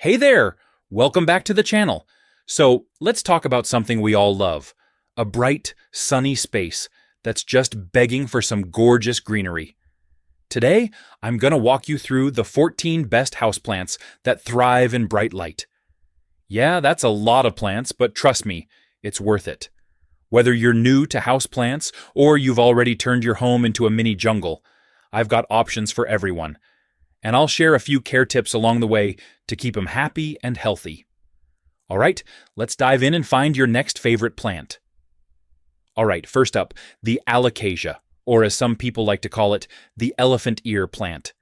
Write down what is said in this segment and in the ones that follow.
Hey there! Welcome back to the channel. So, let's talk about something we all love. A bright, sunny space that's just begging for some gorgeous greenery. Today, I'm going to walk you through the 14 best houseplants that thrive in bright light. Yeah, that's a lot of plants, but trust me, it's worth it. Whether you're new to houseplants or you've already turned your home into a mini jungle, I've got options for everyone. And I'll share a few care tips along the way to keep them happy and healthy. All right, let's dive in and find your next favorite plant. All right, first up, the Alocasia, or as some people like to call it, the elephant ear plant.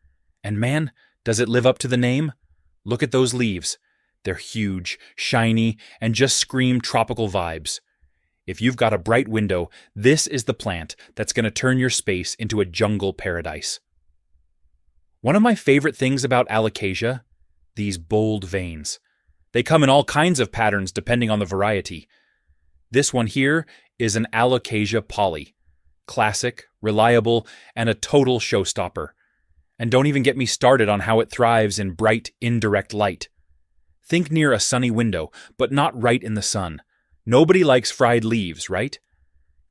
And man, does it live up to the name? Look at those leaves. They're huge, shiny, and just scream tropical vibes. If you've got a bright window, this is the plant that's going to turn your space into a jungle paradise. One of my favorite things about Alocasia, these bold veins. They come in all kinds of patterns depending on the variety. This one here is an Alocasia poly. Classic, reliable, and a total showstopper. And don't even get me started on how it thrives in bright, indirect light. Think near a sunny window, but not right in the sun. Nobody likes fried leaves, right?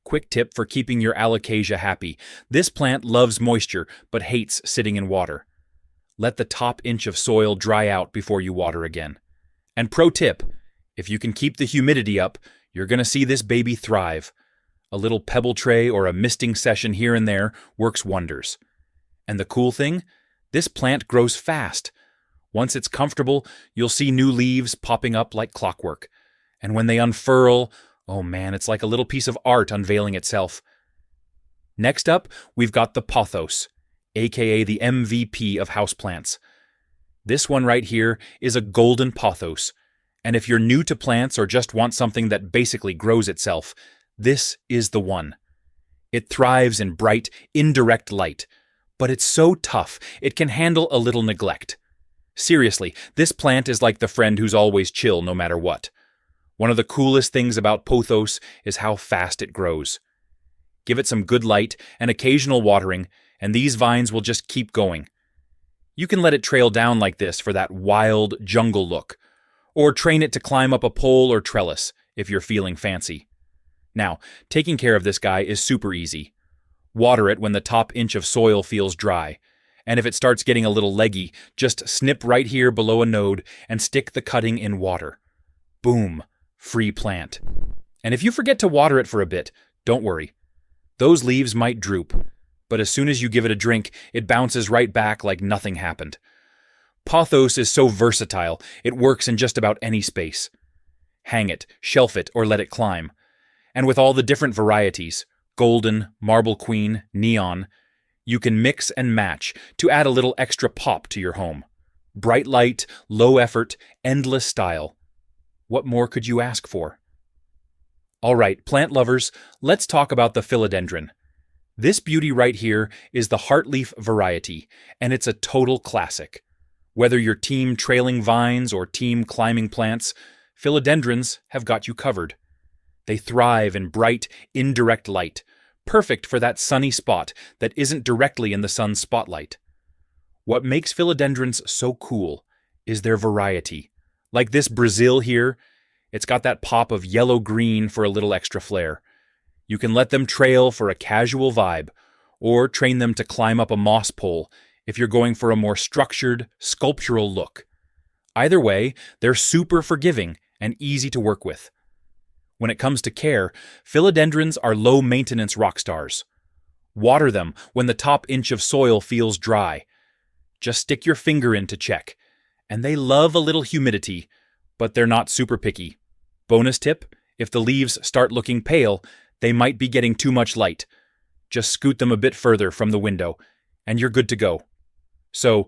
Quick tip for keeping your Alocasia happy. This plant loves moisture, but hates sitting in water. Let the top inch of soil dry out before you water again. And pro tip, if you can keep the humidity up, you're going to see this baby thrive. A little pebble tray or a misting session here and there works wonders. And the cool thing? This plant grows fast. Once it's comfortable, you'll see new leaves popping up like clockwork. And when they unfurl, oh man, it's like a little piece of art unveiling itself. Next up, we've got the Pothos, aka the MVP of houseplants. This one right here is a golden pothos, and if you're new to plants or just want something that basically grows itself, this is the one. It thrives in bright, indirect light, but it's so tough it can handle a little neglect. Seriously, this plant is like the friend who's always chill no matter what. One of the coolest things about Pothos is how fast it grows. Give it some good light and occasional watering, and these vines will just keep going. You can let it trail down like this for that wild jungle look, or train it to climb up a pole or trellis if you're feeling fancy. Now, taking care of this guy is super easy. Water it when the top inch of soil feels dry, and if it starts getting a little leggy, just snip right here below a node and stick the cutting in water. Boom! Free plant. And if you forget to water it for a bit, don't worry. Those leaves might droop, but as soon as you give it a drink, it bounces right back like nothing happened. Pothos is so versatile, it works in just about any space. Hang it, shelf it, or let it climb. And with all the different varieties, golden, marble queen, neon, you can mix and match to add a little extra pop to your home. Bright light, low effort, endless style. What more could you ask for? All right, plant lovers, let's talk about the Philodendron. This beauty right here is the heartleaf variety, and it's a total classic. Whether you're team trailing vines or team climbing plants, philodendrons have got you covered. They thrive in bright, indirect light, perfect for that sunny spot that isn't directly in the sun's spotlight. What makes philodendrons so cool is their variety. Like this Brazil here, it's got that pop of yellow-green for a little extra flair. You can let them trail for a casual vibe, or train them to climb up a moss pole if you're going for a more structured, sculptural look. Either way, they're super forgiving and easy to work with. When it comes to care, philodendrons are low-maintenance rock stars. Water them when the top inch of soil feels dry. Just stick your finger in to check. And they love a little humidity, but they're not super picky. Bonus tip, if the leaves start looking pale, they might be getting too much light. Just scoot them a bit further from the window, and you're good to go. So,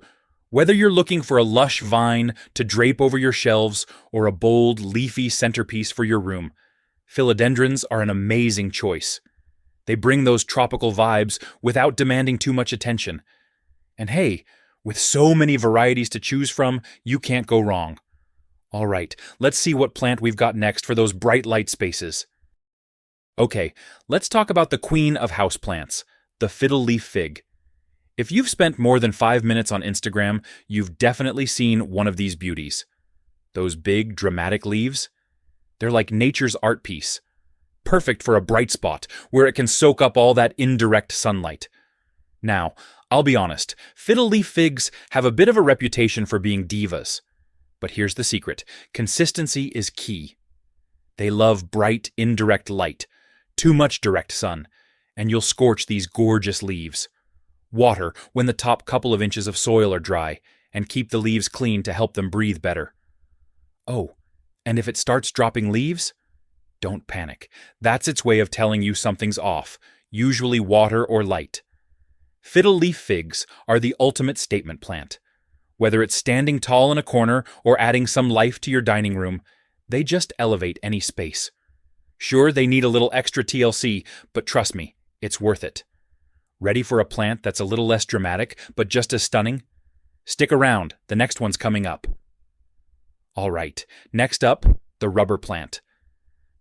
whether you're looking for a lush vine to drape over your shelves or a bold, leafy centerpiece for your room, philodendrons are an amazing choice. They bring those tropical vibes without demanding too much attention. And hey, with so many varieties to choose from, you can't go wrong. All right, let's see what plant we've got next for those bright light spaces. Okay, let's talk about the queen of houseplants, the Fiddle-leaf Fig. If you've spent more than 5 minutes on Instagram, you've definitely seen one of these beauties. Those big, dramatic leaves? They're like nature's art piece. Perfect for a bright spot where it can soak up all that indirect sunlight. Now, I'll be honest, fiddle-leaf figs have a bit of a reputation for being divas. But here's the secret. Consistency is key. They love bright, indirect light. Too much direct sun, and you'll scorch these gorgeous leaves. Water when the top couple of inches of soil are dry, and keep the leaves clean to help them breathe better. Oh, and if it starts dropping leaves, don't panic. That's its way of telling you something's off, usually water or light. Fiddle-leaf figs are the ultimate statement plant. Whether it's standing tall in a corner or adding some life to your dining room, they just elevate any space. Sure, they need a little extra TLC, but trust me, it's worth it. Ready for a plant that's a little less dramatic, but just as stunning? Stick around, the next one's coming up. Alright, next up, the rubber plant.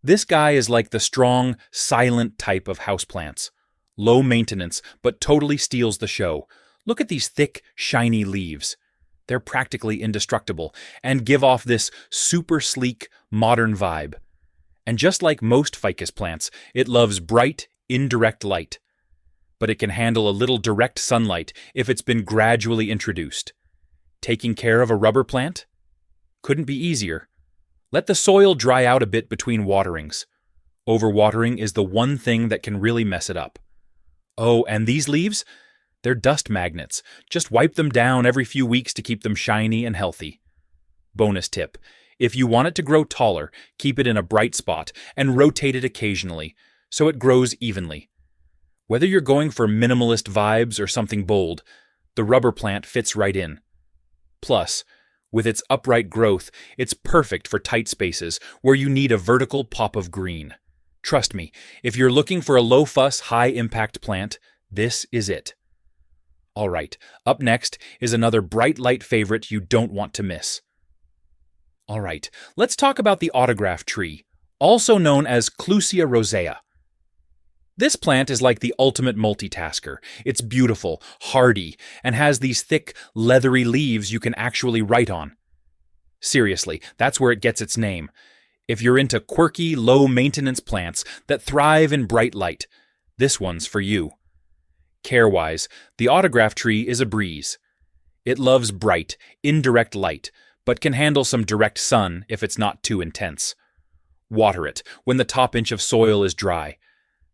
This guy is like the strong, silent type of houseplants. Low maintenance, but totally steals the show. Look at these thick, shiny leaves. They're practically indestructible, and give off this super sleek, modern vibe. And just like most ficus plants, it loves bright, indirect light. But it can handle a little direct sunlight if it's been gradually introduced. Taking care of a rubber plant? Couldn't be easier. Let the soil dry out a bit between waterings. Overwatering is the one thing that can really mess it up. Oh, and these leaves? They're dust magnets. Just wipe them down every few weeks to keep them shiny and healthy. Bonus tip. If you want it to grow taller, keep it in a bright spot and rotate it occasionally, so it grows evenly. Whether you're going for minimalist vibes or something bold, the rubber plant fits right in. Plus, with its upright growth, it's perfect for tight spaces where you need a vertical pop of green. Trust me, if you're looking for a low-fuss, high-impact plant, this is it. Alright, up next is another bright light favorite you don't want to miss. Alright, let's talk about the autograph tree, also known as Clusia rosea. This plant is like the ultimate multitasker. It's beautiful, hardy, and has these thick, leathery leaves you can actually write on. Seriously, that's where it gets its name. If you're into quirky, low-maintenance plants that thrive in bright light, this one's for you. Care-wise, the autograph tree is a breeze. It loves bright, indirect light, but can handle some direct sun if it's not too intense. Water it when the top inch of soil is dry.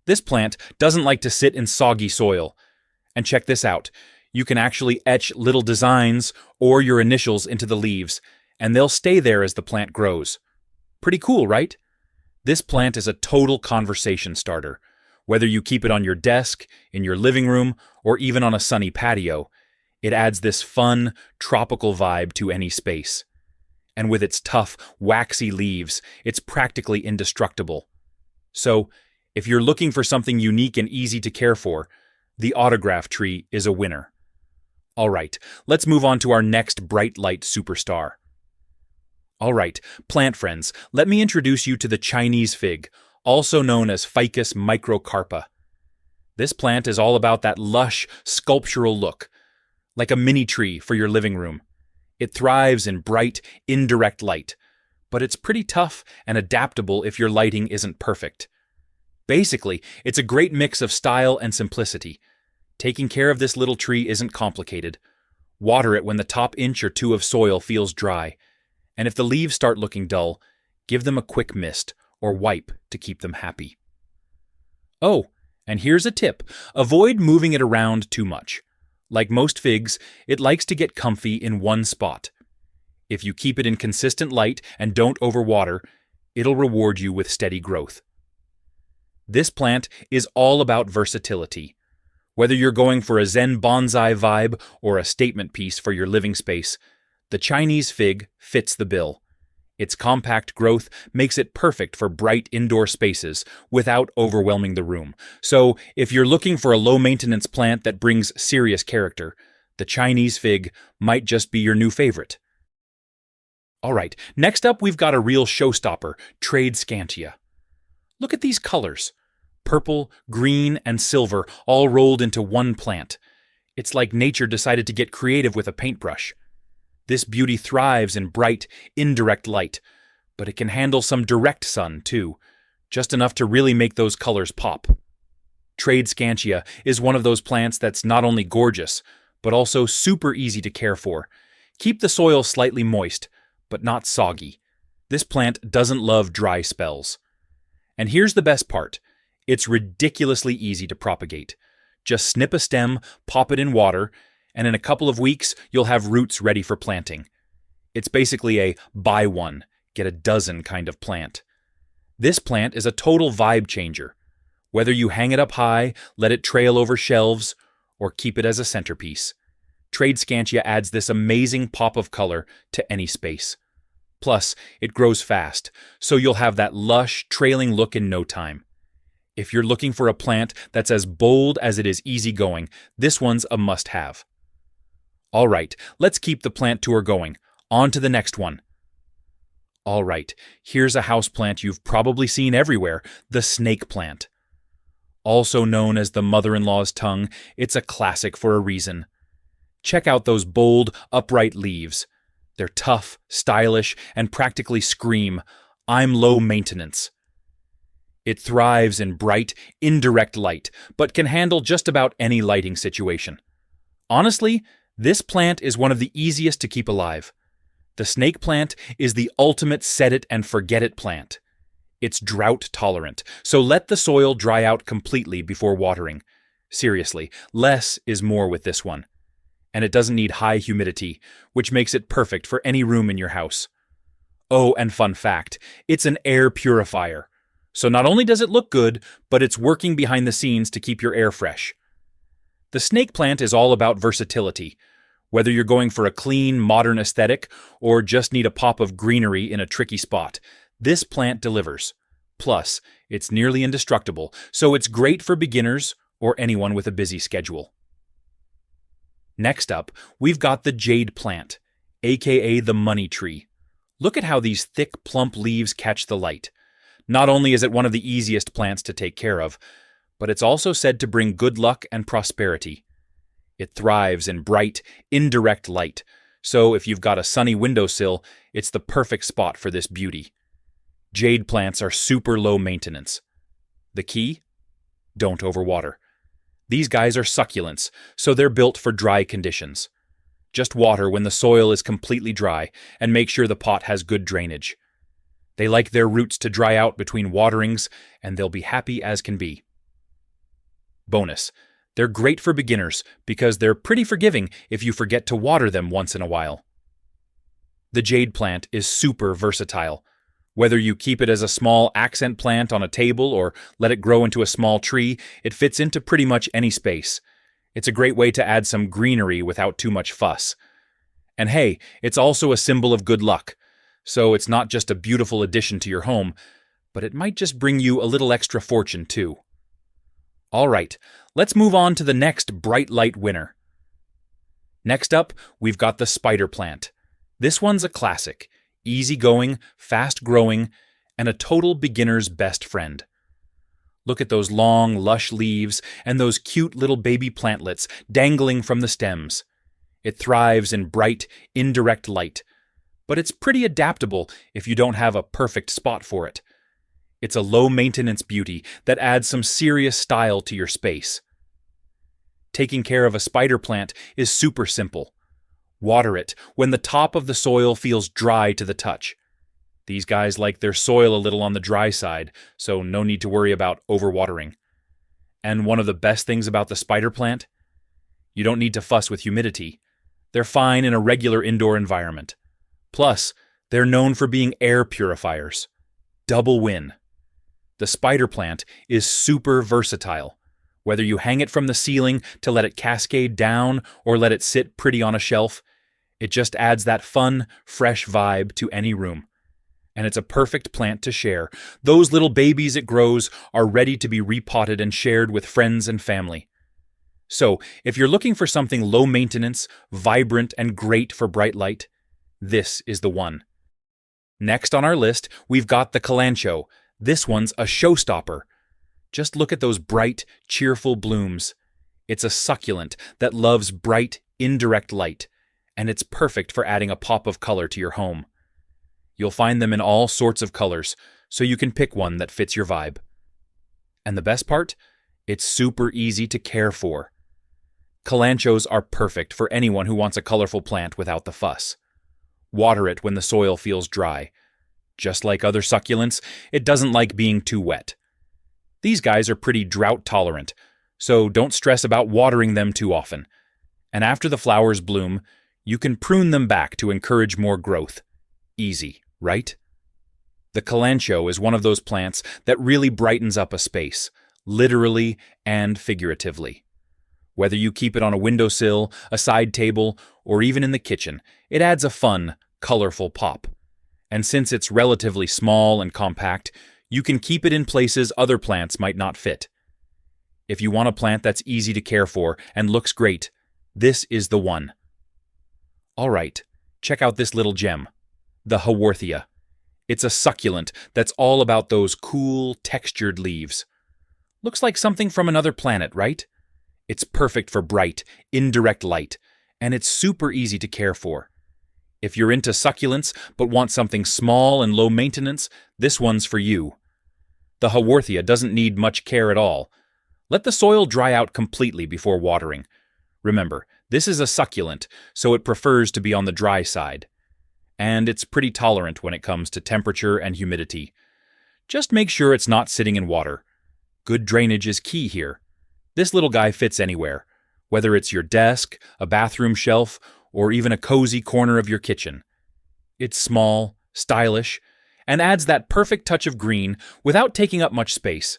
This plant doesn't like to sit in soggy soil. And check this out. You can actually etch little designs or your initials into the leaves, and they'll stay there as the plant grows. Pretty cool, right? This plant is a total conversation starter. Whether you keep it on your desk, in your living room, or even on a sunny patio, it adds this fun, tropical vibe to any space. And with its tough, waxy leaves, it's practically indestructible. So, if you're looking for something unique and easy to care for, the autograph tree is a winner. Alright, let's move on to our next bright light superstar. Alright, plant friends, let me introduce you to the Chinese fig, also known as Ficus microcarpa. This plant is all about that lush, sculptural look, like a mini tree for your living room. It thrives in bright, indirect light, but it's pretty tough and adaptable if your lighting isn't perfect. Basically, it's a great mix of style and simplicity. Taking care of this little tree isn't complicated. Water it when the top inch or two of soil feels dry, and if the leaves start looking dull, give them a quick mist or wipe to keep them happy. Oh, and here's a tip. Avoid moving it around too much. Like most figs, it likes to get comfy in one spot. If you keep it in consistent light and don't overwater, it'll reward you with steady growth. This plant is all about versatility. Whether you're going for a Zen bonsai vibe or a statement piece for your living space, the Chinese fig fits the bill. Its compact growth makes it perfect for bright indoor spaces without overwhelming the room. So, if you're looking for a low-maintenance plant that brings serious character, the Chinese fig might just be your new favorite. Alright, next up we've got a real showstopper, Tradescantia. Look at these colors. Purple, green, and silver all rolled into one plant. It's like nature decided to get creative with a paintbrush. This beauty thrives in bright, indirect light, but it can handle some direct sun, too, just enough to really make those colors pop. Tradescantia is one of those plants that's not only gorgeous, but also super easy to care for. Keep the soil slightly moist, but not soggy. This plant doesn't love dry spells. And here's the best part. It's ridiculously easy to propagate. Just snip a stem, pop it in water, and in a couple of weeks, you'll have roots ready for planting. It's basically a buy one, get a dozen kind of plant. This plant is a total vibe changer. Whether you hang it up high, let it trail over shelves, or keep it as a centerpiece, Tradescantia adds this amazing pop of color to any space. Plus, it grows fast, so you'll have that lush, trailing look in no time. If you're looking for a plant that's as bold as it is easygoing, this one's a must-have. All right, let's keep the plant tour going. On to the next one. All right, here's a houseplant you've probably seen everywhere, the snake plant. Also known as the mother-in-law's tongue, it's a classic for a reason. Check out those bold, upright leaves. They're tough, stylish, and practically scream, "I'm low maintenance." It thrives in bright, indirect light, but can handle just about any lighting situation. Honestly, this plant is one of the easiest to keep alive. The snake plant is the ultimate set-it-and-forget-it plant. It's drought-tolerant, so let the soil dry out completely before watering. Seriously, less is more with this one. And it doesn't need high humidity, which makes it perfect for any room in your house. Oh, and fun fact, it's an air purifier. So not only does it look good, but it's working behind the scenes to keep your air fresh. The snake plant is all about versatility. Whether you're going for a clean, modern aesthetic or just need a pop of greenery in a tricky spot, this plant delivers. Plus, it's nearly indestructible, so it's great for beginners or anyone with a busy schedule. Next up, we've got the Jade Plant, aka the money tree. Look at how these thick, plump leaves catch the light. Not only is it one of the easiest plants to take care of, but it's also said to bring good luck and prosperity. It thrives in bright, indirect light, so if you've got a sunny windowsill, it's the perfect spot for this beauty. Jade plants are super low maintenance. The key? Don't overwater. These guys are succulents, so they're built for dry conditions. Just water when the soil is completely dry, and make sure the pot has good drainage. They like their roots to dry out between waterings, and they'll be happy as can be. Bonus: they're great for beginners because they're pretty forgiving if you forget to water them once in a while. The jade plant is super versatile. Whether you keep it as a small accent plant on a table or let it grow into a small tree, it fits into pretty much any space. It's a great way to add some greenery without too much fuss. And hey, it's also a symbol of good luck. So it's not just a beautiful addition to your home, but it might just bring you a little extra fortune too. All right, let's move on to the next bright light winner. Next up, we've got the spider plant. This one's a classic, easygoing, fast-growing, and a total beginner's best friend. Look at those long, lush leaves and those cute little baby plantlets dangling from the stems. It thrives in bright, indirect light, but it's pretty adaptable if you don't have a perfect spot for it. It's a low-maintenance beauty that adds some serious style to your space. Taking care of a spider plant is super simple. Water it when the top of the soil feels dry to the touch. These guys like their soil a little on the dry side, so no need to worry about overwatering. And one of the best things about the spider plant? You don't need to fuss with humidity. They're fine in a regular indoor environment. Plus, they're known for being air purifiers. Double win. The spider plant is super versatile. Whether you hang it from the ceiling to let it cascade down or let it sit pretty on a shelf, it just adds that fun, fresh vibe to any room. And it's a perfect plant to share. Those little babies it grows are ready to be repotted and shared with friends and family. So, if you're looking for something low maintenance, vibrant, and great for bright light, this is the one. Next on our list, we've got the Kalanchoe. This one's a showstopper. Just look at those bright, cheerful blooms. It's a succulent that loves bright, indirect light, and it's perfect for adding a pop of color to your home. You'll find them in all sorts of colors, so you can pick one that fits your vibe. And the best part? It's super easy to care for. Kalanchoes are perfect for anyone who wants a colorful plant without the fuss. Water it when the soil feels dry. Just like other succulents, it doesn't like being too wet. These guys are pretty drought tolerant, so don't stress about watering them too often. And after the flowers bloom, you can prune them back to encourage more growth. Easy, right? The Kalanchoe is one of those plants that really brightens up a space, literally and figuratively. Whether you keep it on a windowsill, a side table, or even in the kitchen, it adds a fun, colorful pop. And since it's relatively small and compact, you can keep it in places other plants might not fit. If you want a plant that's easy to care for and looks great, this is the one. All right, check out this little gem, the Haworthia. It's a succulent that's all about those cool, textured leaves. Looks like something from another planet, right? It's perfect for bright, indirect light, and it's super easy to care for. If you're into succulents but want something small and low maintenance, this one's for you. The Haworthia doesn't need much care at all. Let the soil dry out completely before watering. Remember, this is a succulent, so it prefers to be on the dry side. And it's pretty tolerant when it comes to temperature and humidity. Just make sure it's not sitting in water. Good drainage is key here. This little guy fits anywhere, whether it's your desk, a bathroom shelf, or even a cozy corner of your kitchen. It's small, stylish, and adds that perfect touch of green without taking up much space.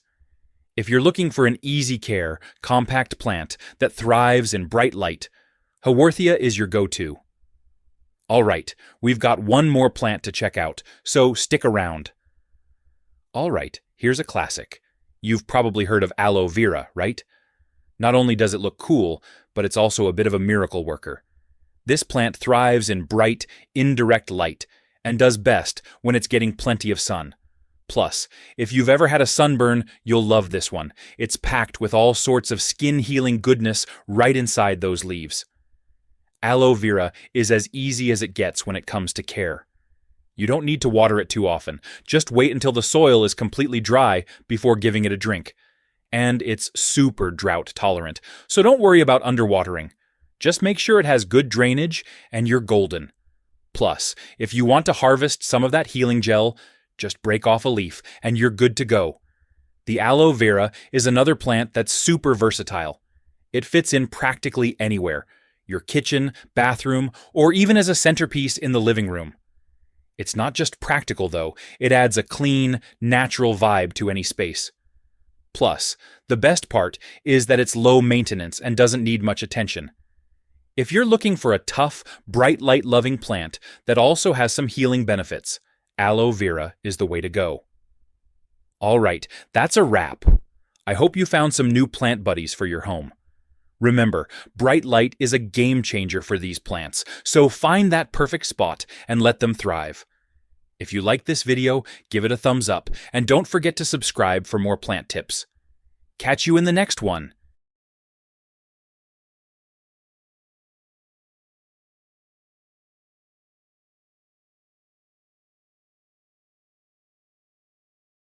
If you're looking for an easy care, compact plant that thrives in bright light, Haworthia is your go-to. All right, we've got one more plant to check out, so stick around. All right, here's a classic. You've probably heard of Aloe Vera, right? Not only does it look cool, but it's also a bit of a miracle worker. This plant thrives in bright, indirect light and does best when it's getting plenty of sun. Plus, if you've ever had a sunburn, you'll love this one. It's packed with all sorts of skin-healing goodness right inside those leaves. Aloe Vera is as easy as it gets when it comes to care. You don't need to water it too often. Just wait until the soil is completely dry before giving it a drink. And it's super drought tolerant, so don't worry about underwatering. Just make sure it has good drainage and you're golden. Plus, if you want to harvest some of that healing gel, just break off a leaf and you're good to go. The Aloe Vera is another plant that's super versatile. It fits in practically anywhere, your kitchen, bathroom, or even as a centerpiece in the living room. It's not just practical though, it adds a clean, natural vibe to any space. Plus, the best part is that it's low maintenance and doesn't need much attention. If you're looking for a tough, bright light-loving plant that also has some healing benefits, Aloe Vera is the way to go. All right, that's a wrap. I hope you found some new plant buddies for your home. Remember, bright light is a game changer for these plants, so find that perfect spot and let them thrive. If you like this video, give it a thumbs up, and don't forget to subscribe for more plant tips. Catch you in the next one.